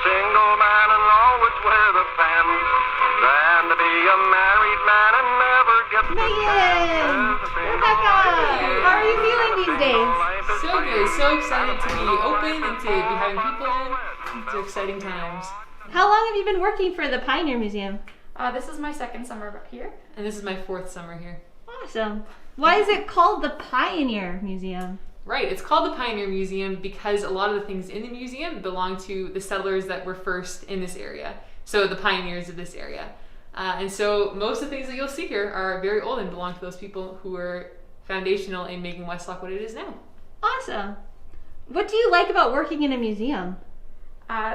single man and always with a pen than to be a married man and never get the Megan! Rebecca! How are you feeling these days? So good. So excited to be open and to be having people in. It's exciting times. How long have you been working for the Pioneer Museum? This is my second summer here. And this is my 4th summer here. Awesome. Why is it called the Pioneer Museum? Right, it's called the Pioneer Museum because a lot of the things in the museum belong to the settlers that were first in this area. So the pioneers of this area. And so most of the things that you'll see here are very old and belong to those people who were foundational in making Westlock what it is now. Awesome. What do you like about working in a museum?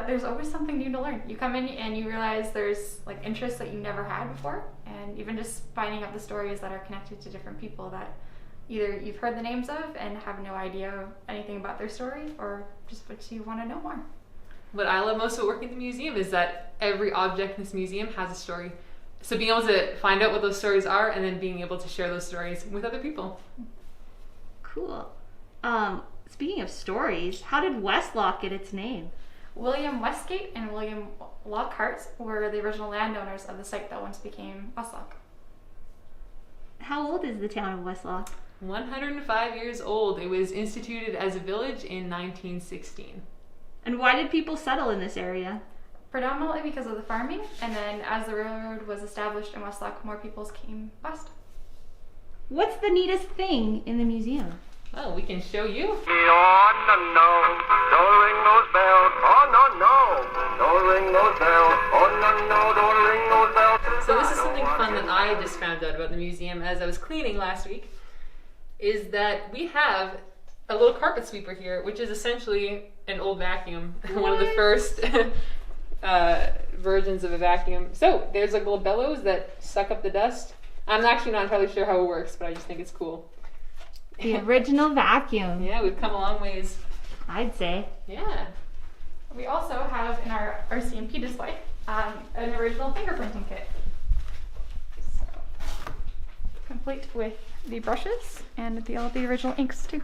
There's always something new to learn. You come in and you realize there's like interests that you never had before, and even just finding out the stories that are connected to different people that either you've heard the names of and have no idea anything about their story, or just what you want to know more. What I love most about working at the museum is that every object in this museum has a story. So being able to find out what those stories are and then being able to share those stories with other people. Cool. Speaking of stories, how did Westlock get its name? William Westgate and William Lockhart were the original landowners of the site that once became Westlock. How old is the town of Westlock? 105 years old. It was instituted as a village in 1916. And why did people settle in this area? Predominantly because of the farming, and then as the railroad was established in Westlock, more peoples came west. What's the neatest thing in the museum? Well, we can show you. Oh, no, no, don't ring those bells. Oh, no, no, don't ring those bells. Oh, no, no, don't ring those bells. So this is something fun that I just found out about the museum as I was cleaning last week, is that we have a little carpet sweeper here, which is essentially an old vacuum. One of the first versions of a vacuum. So there's like little bellows that suck up the dust. I'm actually not entirely sure how it works, but I just think it's cool. The original vacuum. Yeah, we've come a long ways. I'd say. Yeah. We also have in our RCMP display an original fingerprinting kit. So, complete with the brushes and all the original inks too.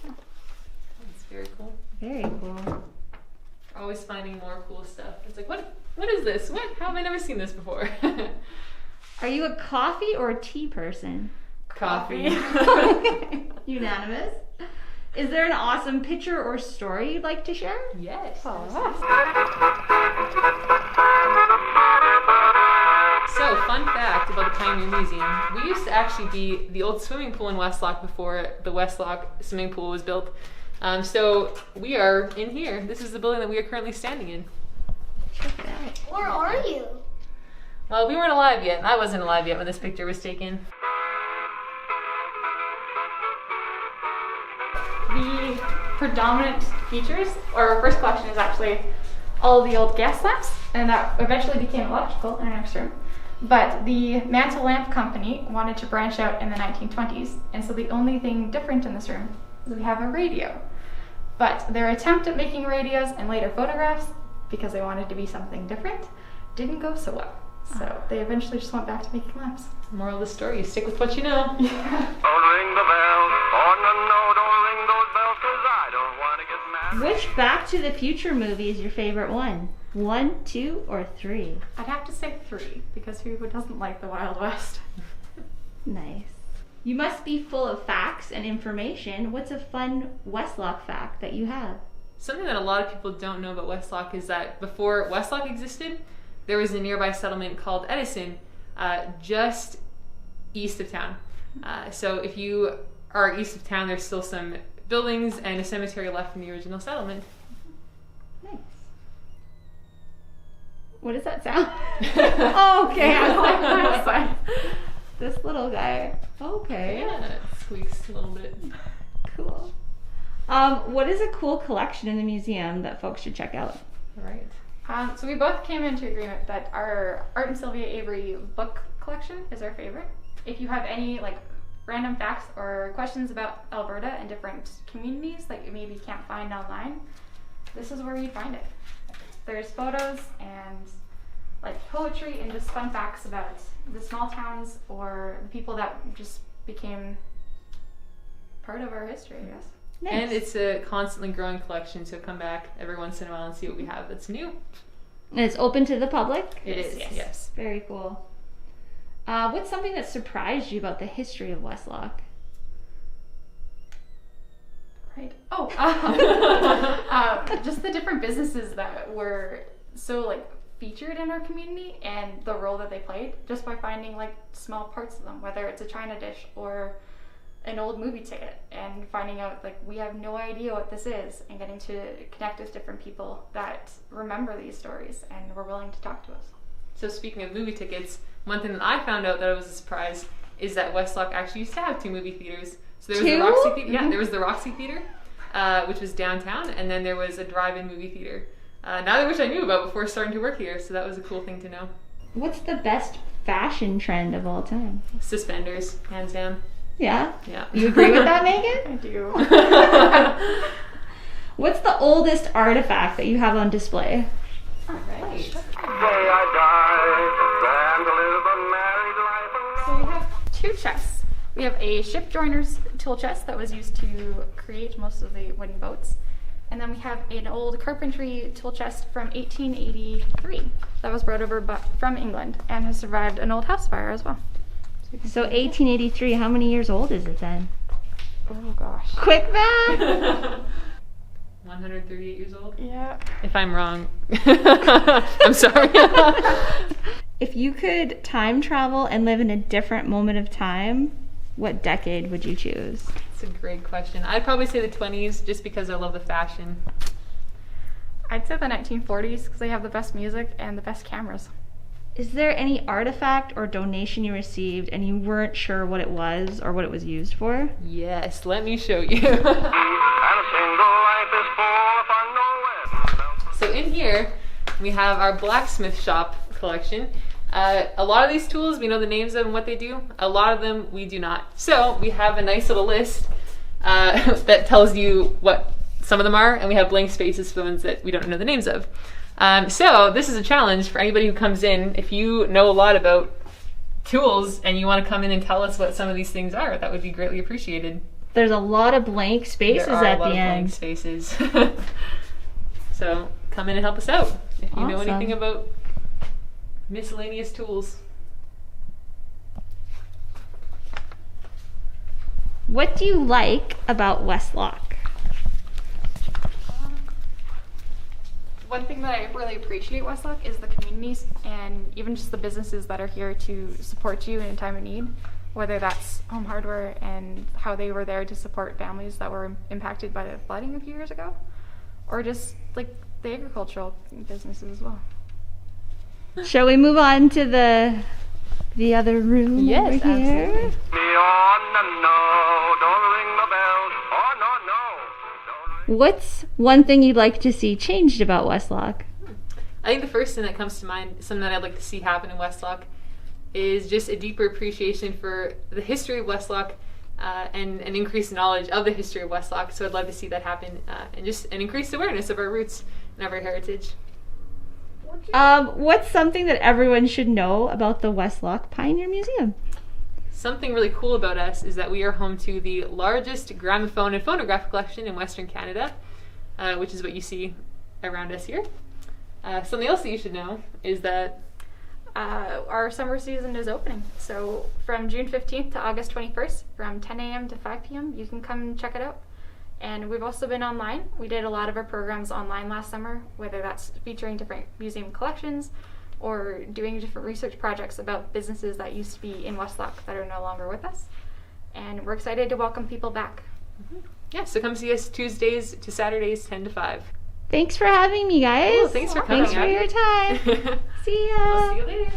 That's very cool. Very cool. Always finding more cool stuff. It's like, what is this? How have I never seen this before? Are you a coffee or a tea person? Coffee. Unanimous. Is there an awesome picture or story you'd like to share? Yes. Oh. So, fun fact about the Pioneer Museum. We used to actually be the old swimming pool in Westlock before the Westlock swimming pool was built. So, we are in here. This is the building that we are currently standing in. Check it out. Where are you? Well, we weren't alive yet. I wasn't alive yet when this picture was taken. The predominant features, or our first collection, is actually all of the old gas lamps, and that eventually became electrical in our next room. But the Mantle Lamp Company wanted to branch out in the 1920s, and so the only thing different in this room is we have a radio. But their attempt at making radios and later photographs, because they wanted to be something different, didn't go so well. So they eventually just went back to making lamps. Moral of the story, you stick with what you know. Don't ring the bells. Oh, no, no, don't ring those bells, 'cause I don't want to get married. Which Back to the Future movie is your favorite one? 1, 2, or 3? I'd have to say 3, because who doesn't like the Wild West? Nice. You must be full of facts and information. What's a fun Westlock fact that you have? Something that a lot of people don't know about Westlock is that before Westlock existed, there was a nearby settlement called Edison, just east of town. So if you are east of town, there's still some buildings and a cemetery left from the original settlement. Nice. What does that sound? Oh, okay. I was like, this little guy. Okay. Yeah, it squeaks a little bit. Cool. What is a cool collection in the museum that folks should check out? All right. So we both came into agreement that our Art and Sylvia Avery book collection is our favorite. If you have any like random facts or questions about Alberta and different communities that you maybe can't find online, this is where you'd find it. There's photos and like poetry and just fun facts about the small towns or the people that just became part of our history, I guess. Nice. And it's a constantly growing collection, so come back every once in a while and see what we have that's new. And it's open to the public? It is, yes. Very cool. What's something that surprised you about the history of Westlock? Right. Oh, just the different businesses that were so like featured in our community and the role that they played just by finding like small parts of them, whether it's a china dish or an old movie ticket, and finding out like we have no idea what this is, and getting to connect with different people that remember these stories and were willing to talk to us. So speaking of movie tickets, one thing that I found out that was a surprise is that Westlock actually used to have 2 movie theaters. So there was the Roxy Theater. Yeah, there was the Roxy Theater, which was downtown, and then there was a drive-in movie theater. Neither which I knew about before starting to work here, so that was a cool thing to know. What's the best fashion trend of all time? Suspenders, hands down. Yeah? Yeah. You agree with that, Megan? I do. What's the oldest artifact that you have on display? All right. Day I die, and to live a married life. So we have 2 chests. We have a ship joiner's tool chest that was used to create most of the wooden boats. And then we have an old carpentry tool chest from 1883 that was brought over from England and has survived an old house fire as well. So 1883, how many years old is it then? Oh gosh. Quick math! 138 years old? Yeah. If I'm wrong, I'm sorry. If you could time travel and live in a different moment of time, what decade would you choose? It's a great question. I'd probably say the 20s just because I love the fashion. I'd say the 1940s because they have the best music and the best cameras. Is there any artifact or donation you received and you weren't sure what it was or what it was used for? Yes, let me show you. And a single life is full of unknown. So in here, we have our blacksmith shop collection. A lot of these tools, we know the names of them and what they do. A lot of them, we do not. So we have a nice little list that tells you what some of them are, and we have blank spaces for the ones that we don't know the names of. So this is a challenge for anybody who comes in. If you know a lot about tools and you want to come in and tell us what some of these things are, that would be greatly appreciated. There's a lot of blank spaces There are at a lot the of blank end. spaces. So come in and help us out if you know Awesome. anything about miscellaneous tools. What do you like about Westlock? One thing that I really appreciate Westlock is the communities and even just the businesses that are here to support you in a time of need, whether that's Home Hardware and how they were there to support families that were impacted by the flooding a few years ago, or just like the agricultural businesses as well. Shall we move on to the other room Yes, over here? absolutely. Oh, no, don't ring the bell. Oh, no, no. Don't ring. What's one thing you'd like to see changed about Westlock? I think the first thing that comes to mind, something that I'd like to see happen in Westlock, is just a deeper appreciation for the history of Westlock and an increased knowledge of the history of Westlock. So I'd love to see that happen and just an increased awareness of our roots and of our heritage. What's something that everyone should know about the Westlock Pioneer Museum? Something really cool about us is that we are home to the largest gramophone and phonograph collection in Western Canada, which is what you see around us here. Something else that you should know is that Our summer season is opening. So from June 15th to August 21st, from 10 a.m. to 5 p.m., you can come check it out. And we've also been online. We did a lot of our programs online last summer, whether that's featuring different museum collections or doing different research projects about businesses that used to be in Westlock that are no longer with us. And we're excited to welcome people back. yeah, so come see us Tuesdays to Saturdays, 10 to 5. Thaning for having me, guys. Cool, thanks for coming. Thanks for your time. See ya. We'll see you later.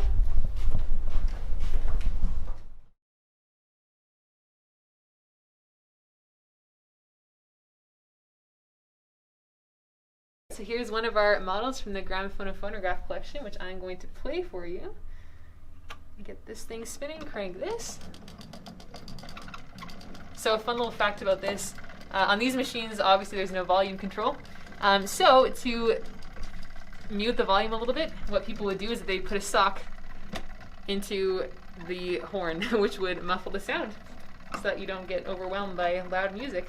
So here's one of our models from the gramophone and phonograph collection, which I'm going to play for you. Get this thing spinning, crank this. So a fun little fact about this, on these machines, obviously there's no volume control. So to mute the volume a little bit, what people would do is they put a sock into the horn, which would muffle the sound so that you don't get overwhelmed by loud music.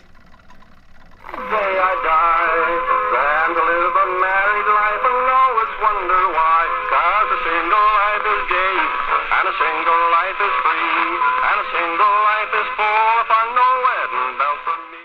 day I die, than to live a married life and always wonder why. 'Cause a single life is gay, and a single life is free, and a